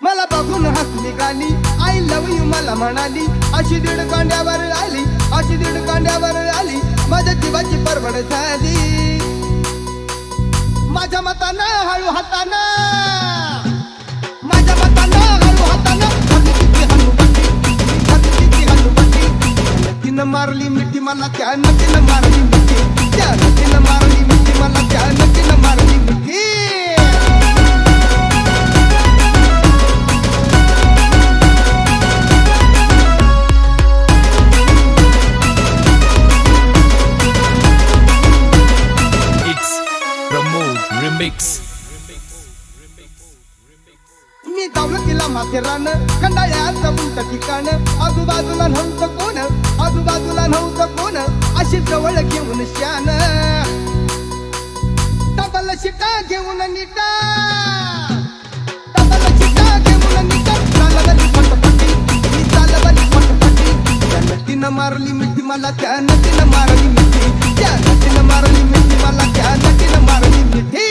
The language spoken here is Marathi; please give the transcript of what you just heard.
मला बघून हसली गाली, आय लव यू मला म्हणाली, अशी दीड कांड्यावर आली, अशी दीड कांड्यावर आली, माझ्या जीवाची परवड झाली. माझ्या मतानं हळू हातानं, माझ्या मतानं हळू हातानं तिनं मारली मिठी मला, त्या नदीनं मारली मिठी, त्या नदीनं मारली मिठी मला, त्या नदीनं मारली मिठी. मी धावलं तिला माथेरान, खंडाळ्याचं उंच ठिकाण, आजूबाजूला नव्हतं कोण, आजूबाजूला नव्हतं कोण, अशी जवळ घेऊन शान, डबल शिटा घेऊन नीटा, डबल शिटा घेऊन नीटा, चालवली फटफटी, मी चालवली फटफटी, त्या नदीनं मारली मिठी मला, त्या नदीनं मारली मिठी, त्या नदीनं मारली मिठी मला, त्या नदीनं मारली मिठी.